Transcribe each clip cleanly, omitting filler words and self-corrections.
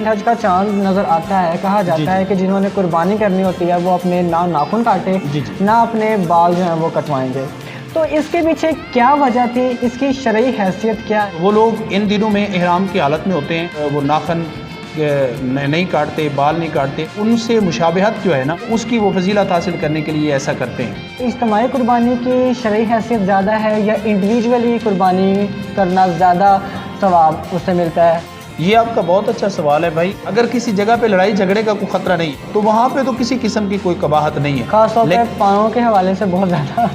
ذوالحج کا چاند نظر آتا ہے کہا جاتا ہے کہ جنہوں نے قربانی کرنی ہوتی ہے وہ اپنے نہ ناخن کاٹے نہ اپنے بال جو ہیں وہ کٹوائیں گے، تو اس کے پیچھے کیا وجہ تھی، اس کی شرعی حیثیت کیا ہے؟ وہ لوگ ان دنوں میں احرام کی حالت میں ہوتے ہیں، وہ ناخن نہیں کاٹتے، بال نہیں کاٹتے، ان سے مشابہت جو ہے نا اس کی وہ فضیلت حاصل کرنے کے لیے ایسا کرتے ہیں۔ اجتماعی قربانی کی شرعی حیثیت زیادہ ہے یا انڈیویجولی قربانی کرنا زیادہ ثواب اس سے ملتا ہے؟ یہ آپ کا بہت اچھا سوال ہے بھائی۔ اگر کسی جگہ پہ لڑائی جھگڑے کا کوئی خطرہ نہیں تو وہاں پہ تو کسی قسم کی کوئی قباحت نہیں ہے، خاص طور پہ پاؤں کے حوالے سے بہت زیادہ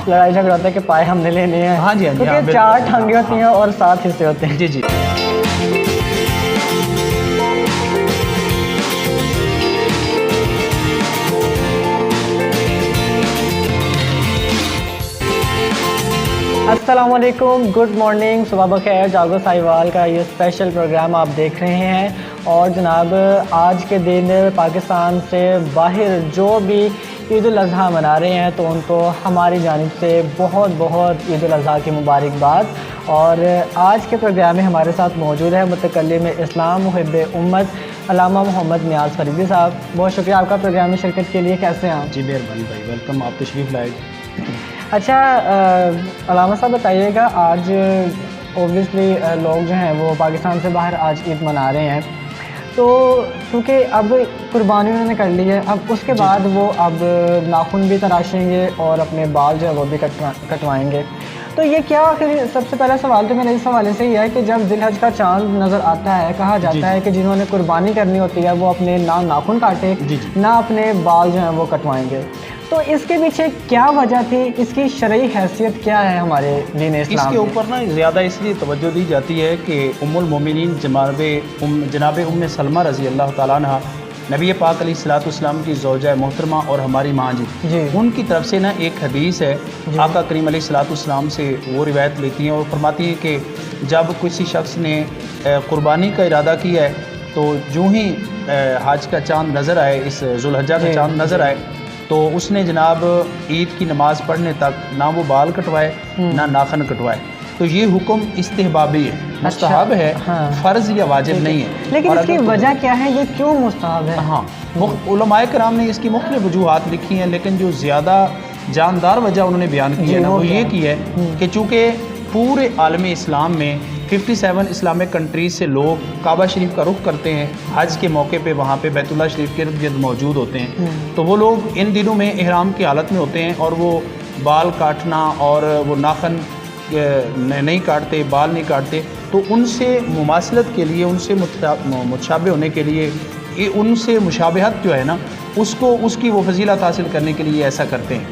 لڑائی جھگڑا ہوتا ہے کہ پائے ہم نے لینے ہیں، کیونکہ 4 ٹھانگیں ہوتی ہیں اور 7 حصے ہوتے ہیں۔ جی جی السلام علیکم، گڈ مارننگ، صبح بخیر، جاگو ساہیوال کا یہ اسپیشل پروگرام آپ دیکھ رہے ہیں۔ اور جناب آج کے دن پاکستان سے باہر جو بھی عید الاضحیٰ منا رہے ہیں تو ان کو ہماری جانب سے بہت بہت عید الاضحیٰ کی مبارکباد۔ اور آج کے پروگرام میں ہمارے ساتھ موجود ہے متکلم اسلام محب امت علامہ محمد نیاز فریدی صاحب۔ بہت شکریہ آپ کا پروگرام میں شرکت کے لیے، کیسے ہیں آپ؟ جی مہربانی بھائی، ویلکم، آپ تشریف لائے۔ اچھا علامہ صاحب بتائیے گا، آج اوبویسلی لوگ جو ہیں وہ پاکستان سے باہر آج عید منا رہے ہیں، تو کیونکہ اب قربانی انہوں نے کر لی ہے، اب اس کے بعد وہ اب ناخن بھی تراشیں گے اور اپنے بال جو ہے وہ بھی کٹوائیں گے، تو یہ کیا آخر سب سے پہلا سوال تو میرا اس حوالے سے یہ ہے کہ جب ذوالحج کا چاند نظر آتا ہے کہا جاتا ہے کہ جنہوں نے قربانی کرنی ہوتی ہے وہ اپنے نہ ناخن کاٹے نہ اپنے بال جو ہیں وہ کٹوائیں گے، تو اس کے پیچھے کیا وجہ تھی، اس کی شرعی حیثیت کیا ہے ہمارے دین اسلام؟ اس کے اوپر نا زیادہ اس لیے توجہ دی جاتی ہے کہ ام المومنین جناب ام سلمہ رضی اللہ تعالیٰ عنہ، نبی پاک علیہ الصلوۃ والسلام کی زوجہ محترمہ اور ہماری ماں جی، ان کی طرف سے نا ایک حدیث ہے، آقا کریم علیہ الصلوۃ والسلام سے وہ روایت لیتی ہیں اور فرماتی ہے کہ جب کسی شخص نے قربانی کا ارادہ کیا ہے تو جو ہی حج کا چاند نظر آئے، اس ذوالحجہ کا چاند نظر آئے، تو اس نے جناب عید کی نماز پڑھنے تک نہ وہ بال کٹوائے نہ ناخن کٹوائے، تو یہ حکم استحبابی ہے، مستحب ہے، فرض یا واجب نہیں ہے۔ لیکن اس کی وجہ کیا ہے، یہ کیوں مستحب ہے؟ ہاں، علماء کرام نے اس کی مختلف وجوہات لکھی ہیں، لیکن جو زیادہ جاندار وجہ انہوں نے بیان کی ہے نا وہ یہ کی ہے کہ چونکہ پورے عالم اسلام میں 57 اسلامک کنٹریز سے لوگ کعبہ شریف کا رخ کرتے ہیں، حج کے موقع پہ وہاں پہ بیت اللہ شریف کے ارد گرد موجود ہوتے ہیں، تو وہ لوگ ان دنوں میں احرام کی حالت میں ہوتے ہیں اور وہ بال کاٹنا اور وہ ناخن نہیں کاٹتے، بال نہیں کاٹتے، تو ان سے مماثلت کے لیے، ان سے متشابہ ہونے کے لیے، ان سے مشابہت جو ہے نا اس کی وہ فضیلت حاصل کرنے کے لیے ایسا کرتے ہیں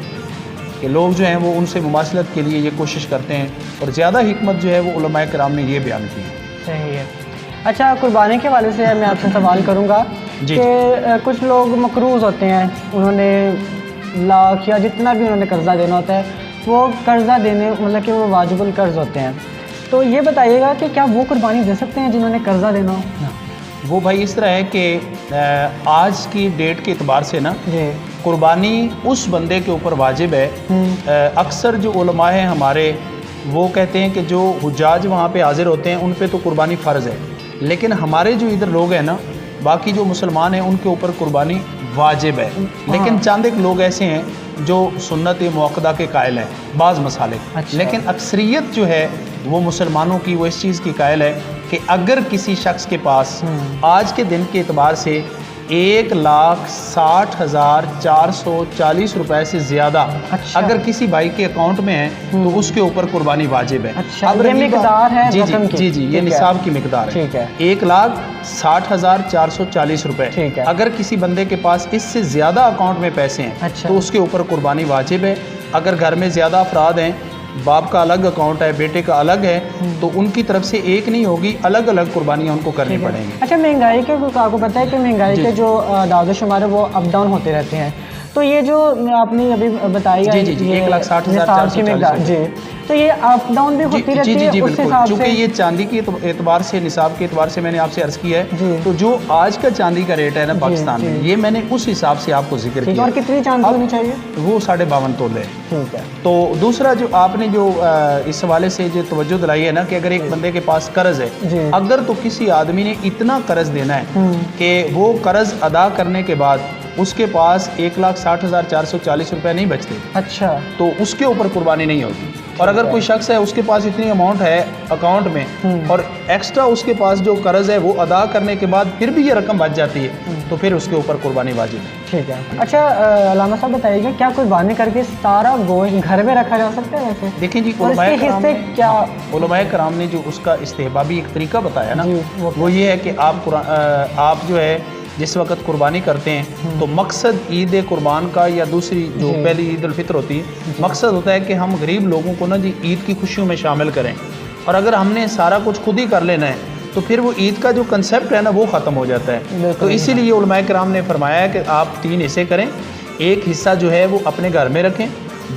کہ لوگ جو ہیں وہ ان سے مماثلت کے لیے یہ کوشش کرتے ہیں، اور زیادہ حکمت جو ہے وہ علماء کرام نے یہ بیان کی ہے۔ صحیح ہے۔ اچھا، قربانی کے حوالے سے میں آپ سے سوال کروں گا کہ کچھ لوگ مقروض ہوتے ہیں، انہوں نے لاکھ یا جتنا بھی انہوں نے قرضہ دینا ہوتا ہے وہ قرضہ دینے مطلب کہ وہ واجب القرض ہوتے ہیں، تو یہ بتائیے گا کہ کیا وہ قربانی دے سکتے ہیں جنہوں نے قرضہ دینا ہو؟ وہ بھائی اس طرح ہے کہ آج کی ڈیٹ کے اعتبار سے نا قربانی اس بندے کے اوپر واجب ہے۔ اکثر جو علماء ہیں ہمارے وہ کہتے ہیں کہ جو حجاج وہاں پہ حاضر ہوتے ہیں ان پہ تو قربانی فرض ہے، لیکن ہمارے جو ادھر لوگ ہیں نا، باقی جو مسلمان ہیں ان کے اوپر قربانی واجب ہے، لیکن چند ایک لوگ ایسے ہیں جو سنت موقدہ کے قائل ہیں بعض مسالک، لیکن اکثریت جو ہے وہ مسلمانوں کی وہ اس چیز کی قائل ہے کہ اگر کسی شخص کے پاس آج کے دن کے اعتبار سے 1,60,440 روپے سے زیادہ اگر کسی بھائی کے اکاؤنٹ میں ہے تو اس کے اوپر قربانی واجب ہے۔ یہ مقدار ہے جی یہ نصاب کی مقدار ہے 1,60,440 روپے۔ اگر کسی بندے کے پاس اس سے زیادہ اکاؤنٹ میں پیسے ہیں تو اس کے اوپر قربانی واجب ہے۔ اگر گھر میں زیادہ افراد ہیں، باپ کا الگ اکاؤنٹ ہے، بیٹے کا الگ ہے، تو ان کی طرف سے ایک نہیں ہوگی، الگ الگ قربانیاں ان کو کرنی پڑیں گی۔ اچھا، مہنگائی کے آپ کو پتہ ہے کہ مہنگائی کے جو اعداد و شمار ہے وہ اپ ڈاؤن ہوتے رہتے ہیں، تو یہ جو آپ نے ابھی بتائی ہے جی 1,60,440 جی، تو یہ اپ ڈاؤن بھی ہوتی رہتی ہے جی اس بالکل، حساب چونکہ سے؟ یہ چاندی کے اعتبار سے، نصاب کے اعتبار سے میں نے آپ سے عرض کیا ہے، جی، تو جو آج کا چاندی کا ریٹ ہے نا پاکستان میں، یہ میں نے اس حساب سے آپ کو ذکر ٹھیک ہے، کیا. اور کتنی چاندی ہونی چاہیے؟ وہ 52.5 تولے. ٹھیک ہے. تو دوسرا جو آپ نے جو اس حوالے سے جو توجہ دلائی ہے نا کہ اگر ایک بندے کے پاس قرض ہے، جی، اگر تو کسی آدمی نے اتنا قرض دینا ہے کہ وہ قرض ادا کرنے کے بعد اس کے پاس 1,60,440 روپے نہیں بچتے، اچھا، تو اس کے اوپر قربانی نہیں ہوگی. اور اگر کوئی شخص ہے اس کے پاس اتنی اماؤنٹ ہے اکاؤنٹ میں اور ایکسٹرا اس کے پاس جو قرض ہے وہ ادا کرنے کے بعد پھر بھی یہ رقم بچ جاتی ہے، تو پھر اس کے اوپر قربانی واجب ہے. ٹھیک ہے. اچھا علامہ صاحب بتائیے گا کیا قربانی کر کے سارا گوشت گھر میں رکھا جا سکتا ہے ویسے؟ دیکھیں جی، اور اس کے حصے کیا؟ علماء کرام نے جو اس کا استحبابی ایک طریقہ بتایا نا، جی، وہ یہ ہے کہ آپ جو ہے جس وقت قربانی کرتے ہیں تو مقصد عید قربان کا یا دوسری جو پہلی عید الفطر ہوتی ہے، مقصد ہوتا ہے کہ ہم غریب لوگوں کو نا جی عید کی خوشیوں میں شامل کریں. اور اگر ہم نے سارا کچھ خود ہی کر لینا ہے تو پھر وہ عید کا جو کنسیپٹ ہے نا وہ ختم ہو جاتا ہے. تو اسی لیے علماء کرام نے فرمایا ہے کہ آپ 3 حصے کریں. ایک حصہ جو ہے وہ اپنے گھر میں رکھیں،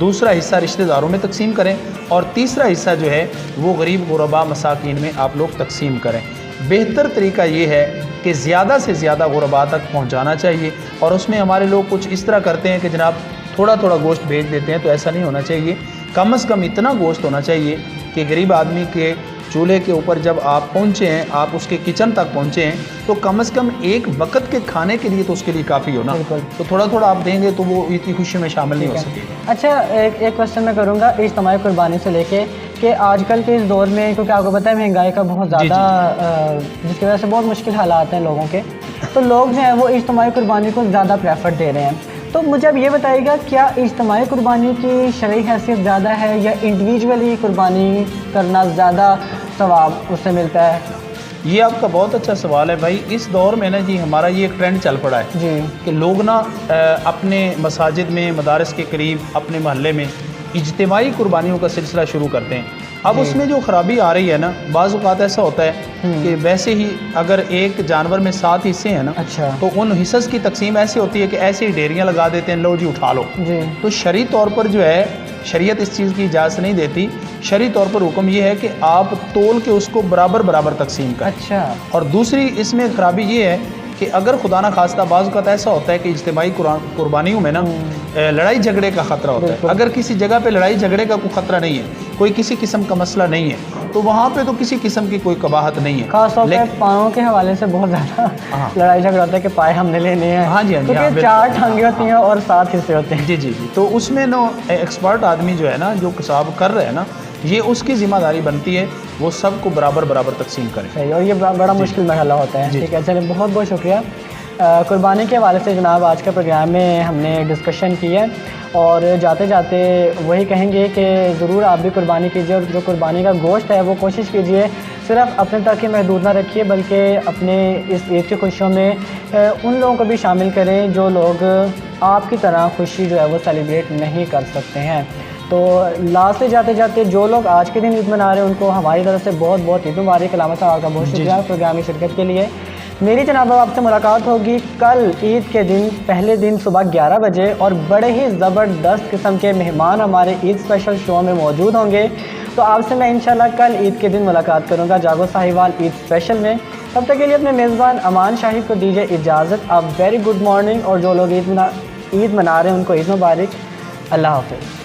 دوسرا حصہ رشتہ داروں میں تقسیم کریں، اور تیسرا حصہ جو ہے وہ غریب غربا مساکین میں آپ لوگ تقسیم کریں. بہتر طریقہ یہ ہے کہ زیادہ سے زیادہ غربا تک پہنچانا چاہیے. اور اس میں ہمارے لوگ کچھ اس طرح کرتے ہیں کہ جناب تھوڑا تھوڑا گوشت بھیج دیتے ہیں، تو ایسا نہیں ہونا چاہیے. کم از کم اتنا گوشت ہونا چاہیے کہ غریب آدمی کے چولہے کے اوپر جب آپ پہنچے ہیں، آپ اس کے کچن تک پہنچے ہیں، تو کم از کم ایک وقت کے کھانے کے لیے تو اس کے لیے کافی ہونا. تو تھوڑا تھوڑا آپ دیں گے تو وہ عید کی خوشی میں شامل نہیں ہو سکے. اچھا ایک کوشچن میں کروں گا اجتماعی قربانی سے لے کے کہ آج کل کے اس دور میں، کیونکہ آپ کو پتہ ہے مہنگائی کا بہت زیادہ جس کی وجہ سے بہت مشکل حالات ہیں لوگوں کے، تو لوگ جو ہیں وہ اجتماعی قربانی کو زیادہ پریفر دے رہے ہیں. تو مجھے اب یہ بتائیے گا کیا اجتماعی قربانی کی شرعی حیثیت زیادہ ہے یا انڈیویجولی قربانی کرنا زیادہ ثواب اس سے ملتا ہے؟ یہ آپ کا بہت اچھا سوال ہے بھائی. اس دور میں نا جی ہمارا یہ ایک ٹرینڈ چل پڑا ہے جی کہ لوگ نا اپنے مساجد میں، مدارس کے قریب، اپنے محلے میں اجتماعی قربانیوں کا سلسلہ شروع کرتے ہیں. اب اس میں جو خرابی آ رہی ہے نا، بعض اوقات ایسا ہوتا ہے کہ ویسے ہی اگر ایک جانور میں 7 حصے ہیں نا، اچھا، تو ان حصص کی تقسیم ایسی ہوتی ہے کہ ایسی ہی ڈیریاں لگا دیتے ہیں، لو جی اٹھا لو. جی تو شرعی طور پر جو ہے شریعت اس چیز کی اجازت نہیں دیتی. شرعی طور پر حکم یہ ہے کہ آپ تول کے اس کو برابر برابر تقسیم کریں. اچھا، اور دوسری اس میں خرابی یہ ہے کہ اگر خدا نہ خواستہ بعض اوقات ایسا ہوتا ہے کہ اجتماعی قربانیوں میں نا لڑائی جھگڑے کا خطرہ ہوتا ہے. اگر کسی جگہ پہ لڑائی جھگڑے کا کوئی خطرہ نہیں ہے، کوئی کسی قسم کا مسئلہ نہیں ہے، تو وہاں پہ تو کسی قسم کی کوئی قباحت نہیں ہے. خاص طور پہ پاؤں کے حوالے سے بہت زیادہ لڑائی جھگڑا ہوتا ہے کہ پائے ہم نے لینے ہیں. ہاں جی، ہاں جی، کیونکہ 4 ٹانگیں ہوتی ہیں اور 7 حصے ہوتے ہیں. جی جی جی. تو اس میں نا ایکسپرٹ آدمی جو ہے نا، جو قصاب کر رہے ہیں نا، یہ اس کی ذمہ داری بنتی ہے وہ سب کو برابر برابر تقسیم کرے. صحیح، اور یہ بڑا مشکل مرحلہ ہوتا ہے. ٹھیک ہے، چلیں بہت بہت شکریہ. قربانی کے حوالے سے جناب آج کے پروگرام میں ہم نے ڈسکشن کی ہے، اور جاتے جاتے وہی کہیں گے کہ ضرور آپ بھی قربانی کیجیے، اور جو قربانی کا گوشت ہے وہ کوشش کیجیے صرف اپنے تک ہی محدود نہ رکھیے، بلکہ اپنے اس عید کی خوشیوں میں ان لوگوں کو بھی شامل کریں جو لوگ آپ کی طرح خوشی جو ہے وہ سیلیبریٹ نہیں کر سکتے ہیں. تو لاسٹ سے جاتے جاتے جو لوگ آج کے دن عید منا رہے ہیں ان کو ہماری طرف سے بہت بہت عید مبارک. علامہ صاحب آپ کا بہت شکریہ پروگرامی شرکت کے لیے. میری جناب آپ سے ملاقات ہوگی کل عید کے دن، پہلے دن صبح 11 بجے، اور بڑے ہی زبردست قسم کے مہمان ہمارے عید اسپیشل شو میں موجود ہوں گے. تو آپ سے میں انشاءاللہ کل عید کے دن ملاقات کروں گا جاگو ساہیوال عید اسپیشل میں. تب تک کے لیے اپنے میزبان امان شاہد کو دیجیے اجازت. آپ ویری گڈ مارننگ، اور جو لوگ عید منا رہے ہیں ان کو عید مبارک. اللہ حافظ.